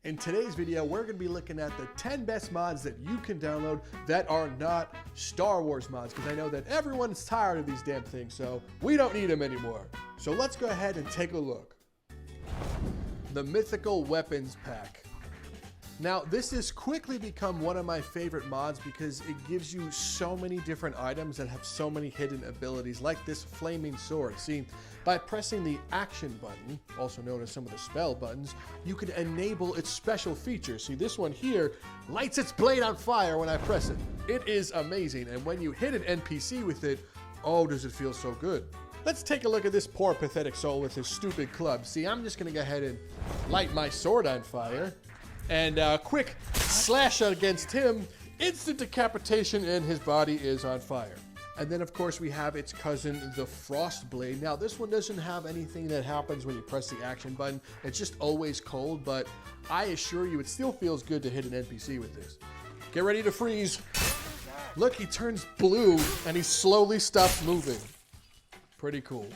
In today's video, we're going to be looking at the 10 best mods that you can download that are not Star Wars mods, because I know that everyone's tired of these damn things, so we don't need them anymore. So let's go ahead and take a look. The Mythical Weapons Pack. Now, this has quickly become one of my favorite mods because it gives you so many different items that have so many hidden abilities, like this flaming sword. See, by pressing the action button, also known as some of the spell buttons, you can enable its special features. See, this one here lights its blade on fire when I press it. It is amazing, and when you hit an NPC with it, oh, does it feel so good. Let's take a look at this poor pathetic soul with his stupid club. See, I'm just gonna go ahead and light my sword on fire. And quick slash against him, instant decapitation, and his body is on fire. And then, of course, we have its cousin, the Frost Blade. Now, this one doesn't have anything that happens when you press the action button. It's just always cold, but I assure you it still feels good to hit an NPC with this. Get ready to freeze. Look, he turns blue, and he slowly stops moving. Pretty cool.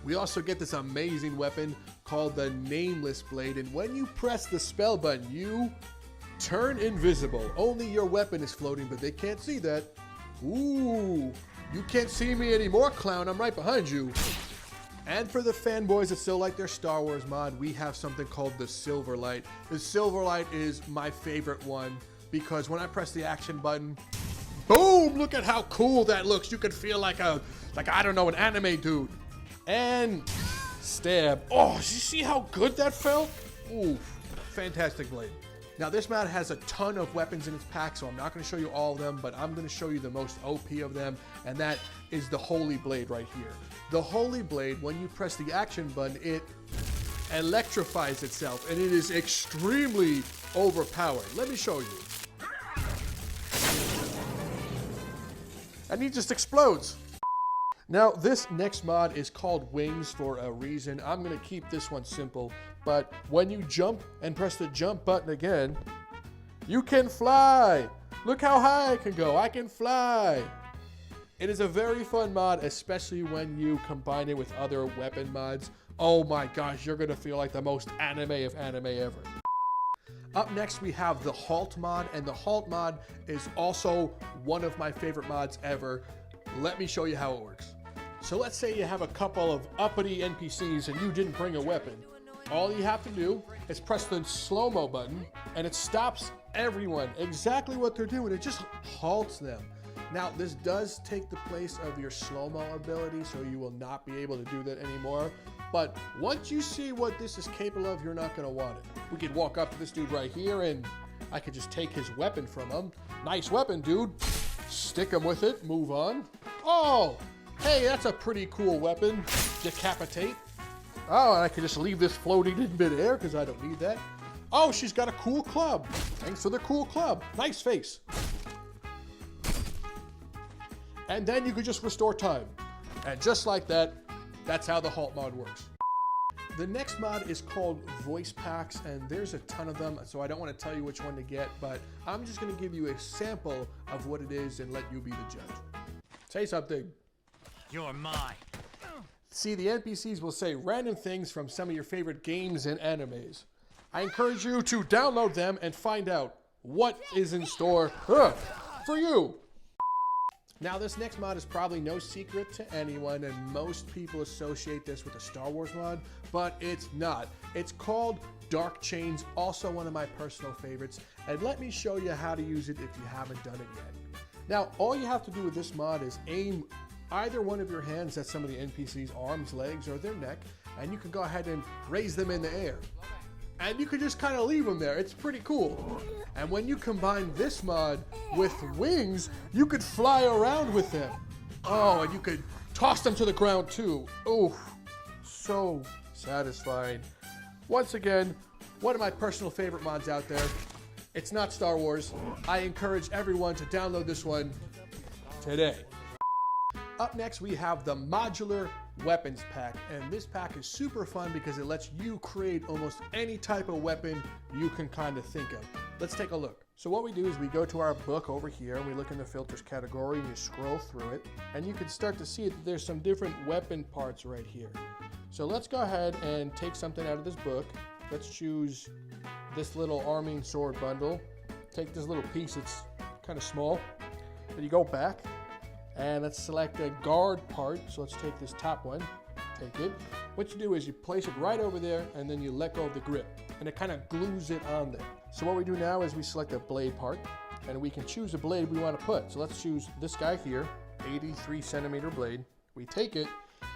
We also get this amazing weapon called the Nameless Blade, and when you press the spell button, you turn invisible. Only your weapon is floating, but they can't see that. Ooh, you can't see me anymore, clown. I'm right behind you. And for the fanboys that still like their Star Wars mod, we have something called the Silverlight. The Silverlight is my favorite one because when I press the action button, boom, look at how cool that looks. You can feel like I don't know, an anime dude. And stab. Oh, you see how good that felt? Ooh, fantastic blade. Now this mod has a ton of weapons in its pack, so I'm not going to show you all of them, but I'm going to show you the most OP of them, and that is the Holy Blade right here. The Holy Blade, when you press the action button, it electrifies itself, and it is extremely overpowered. Let me show you. And he just explodes. Now, this next mod is called Wings for a reason. I'm going to keep this one simple, but when you jump and press the jump button again, you can fly. Look how high I can go. I can fly. It is a very fun mod, especially when you combine it with other weapon mods. Oh my gosh, you're going to feel like the most anime of anime ever. Up next, we have the Halt mod, and the Halt mod is also one of my favorite mods ever. Let me show you how it works. So let's say you have a couple of uppity NPCs and you didn't bring a weapon. All you have to do is press the slow-mo button and it stops everyone exactly what they're doing. It just halts them. Now, this does take the place of your slow-mo ability, so you will not be able to do that anymore. But once you see what this is capable of, you're not going to want it. We could walk up to this dude right here and I could just take his weapon from him. Nice weapon, dude. Stick him with it, move on. Oh, hey, that's a pretty cool weapon. Decapitate. Oh, and I can just leave this floating in midair because I don't need that. Oh, she's got a cool club. Thanks for the cool club. Nice face. And then you could just restore time. And just like that, that's how the Halt mod works. The next mod is called Voice Packs, and there's a ton of them, so I don't want to tell you which one to get, but I'm just going to give you a sample of what it is and let you be the judge. Say something. You're mine. See, the NPCs will say random things from some of your favorite games and animes. I encourage you to download them and find out what is in store for you. Now, this next mod is probably no secret to anyone, and most people associate this with a Star Wars mod, but it's not. It's called Dark Chains, also one of my personal favorites, and let me show you how to use it if you haven't done it yet. Now, all you have to do with this mod is aim either one of your hands at some of the NPCs' arms, legs, or their neck, and you can go ahead and raise them in the air. And you can just kind of leave them there. It's pretty cool. And when you combine this mod with wings, you could fly around with them. Oh, and you could toss them to the ground too. Oh, so satisfying. Once again, one of my personal favorite mods out there. It's not Star Wars. I encourage everyone to download this one today. Up next, we have the Modular Weapons Pack, and this pack is super fun because it lets you create almost any type of weapon you can kind of think of. Let's take a look. So what we do is we go to our book over here and we look in the filters category and you scroll through it, and you can start to see that there's some different weapon parts right here. So let's go ahead and take something out of this book. Let's choose this little arming sword bundle. Take this little piece, it's kind of small. Then you go back and let's select a guard part. So let's take this top one, take it. What you do is you place it right over there and then you let go of the grip and it kind of glues it on there. So what we do now is we select a blade part and we can choose a blade we want to put. So let's choose this guy here, 83 centimeter blade. We take it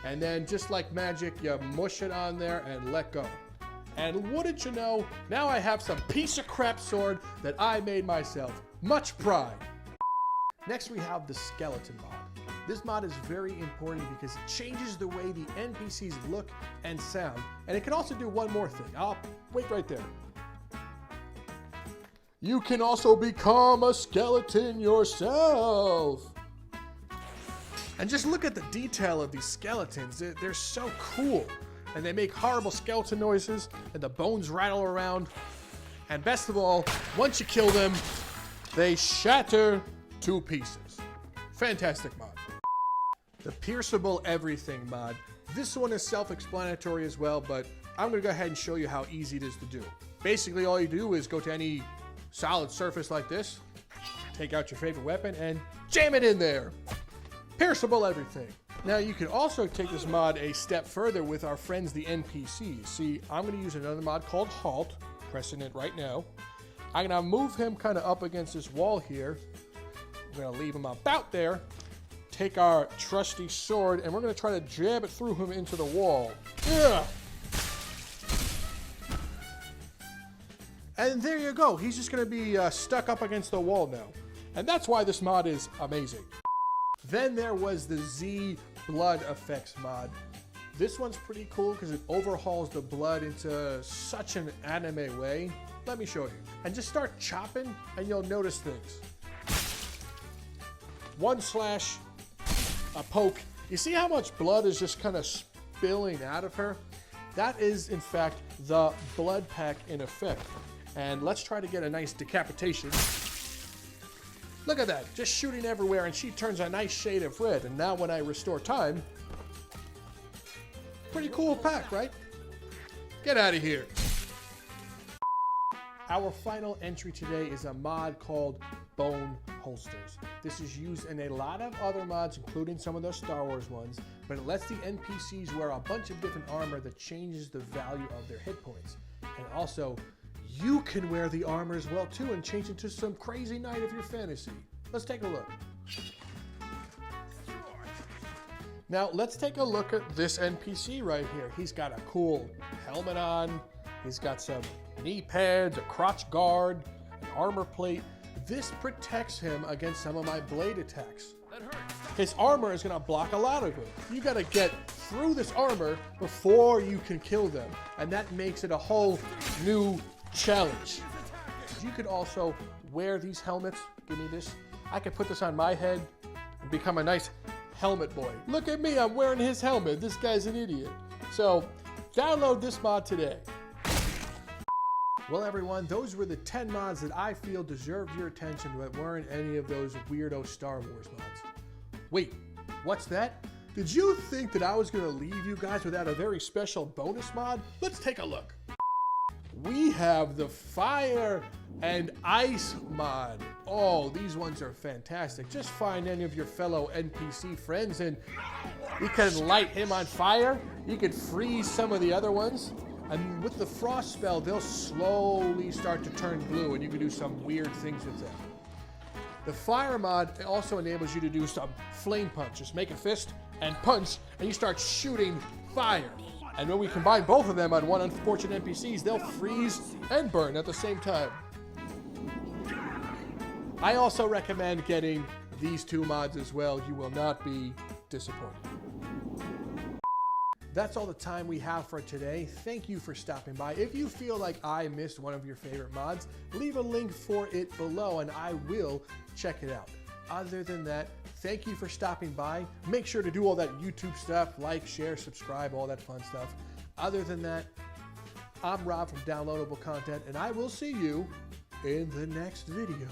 and then just like magic, you mush it on there and let go. And wouldn't you know, now I have some piece of crap sword that I made myself. Much pride. Next we have the skeleton mod. This mod is very important because it changes the way the NPCs look and sound. And it can also do one more thing. I'll wait right there. You can also become a skeleton yourself. And just look at the detail of these skeletons. They're so cool. And they make horrible skeleton noises, and the bones rattle around. And best of all, once you kill them, they shatter to pieces. Fantastic mod. The pierceable everything mod. This one is self-explanatory as well, but I'm gonna go ahead and show you how easy it is to do. Basically, all you do is go to any solid surface like this, take out your favorite weapon, and jam it in there. Pierceable everything. Now you can also take this mod a step further with our friends the NPCs. See, I'm going to use another mod called Halt, pressing it right now. I'm going to move him kind of up against this wall here. We're going to leave him about there. Take our trusty sword and we're going to try to jab it through him into the wall. Yeah. And there you go. He's just going to be stuck up against the wall now. And that's why this mod is amazing. Then there was the Z blood effects mod. This one's pretty cool because it overhauls the blood into such an anime way. Let me show you. And just start chopping and you'll notice things. One slash, a poke. You see how much blood is just kind of spilling out of her? That is in fact the blood pack in effect. And let's try to get a nice decapitation. Look at that, just shooting everywhere, and she turns a nice shade of red. And now when I restore time, pretty cool pack, right? Get out of here. Our final entry today is a mod called Bone Holsters. This is used in a lot of other mods, including some of the Star Wars ones, but it lets the NPCs wear a bunch of different armor that changes the value of their hit points. And also, you can wear the armor as well too and change into some crazy knight of your fantasy. Let's take a look. Now let's take a look at this NPC right here. He's got a cool helmet on. He's got some knee pads, a crotch guard, an armor plate. This protects him against some of my blade attacks. That hurts. His armor is gonna block a lot of it. You gotta get through this armor before you can kill them. And that makes it a whole new challenge. You could also wear these helmets. Give me this. I could put this on my head and become a nice helmet boy. Look at me, I'm wearing his helmet. This guy's an idiot. So download this mod today. Well everyone, those were the 10 mods that I feel deserved your attention but weren't any of those weirdo Star Wars mods. Wait, what's that? Did you think that I was gonna leave you guys without a very special bonus mod? Let's take a look. We have the Fire and Ice mod. Oh, these ones are fantastic. Just find any of your fellow NPC friends and you can light him on fire. You can freeze some of the other ones. And with the frost spell, they'll slowly start to turn blue and you can do some weird things with them. The Fire mod also enables you to do some flame punch. Just make a fist and punch and you start shooting fire. And when we combine both of them on one unfortunate NPCs, they'll freeze and burn at the same time. I also recommend getting these two mods as well. You will not be disappointed. That's all the time we have for today. Thank you for stopping by. If you feel like I missed one of your favorite mods, leave a link for it below and I will check it out. Other than that, thank you for stopping by. Make sure to do all that YouTube stuff, like, share, subscribe, all that fun stuff. Other than that, I'm Rob from Downloadable Content, and I will see you in the next video.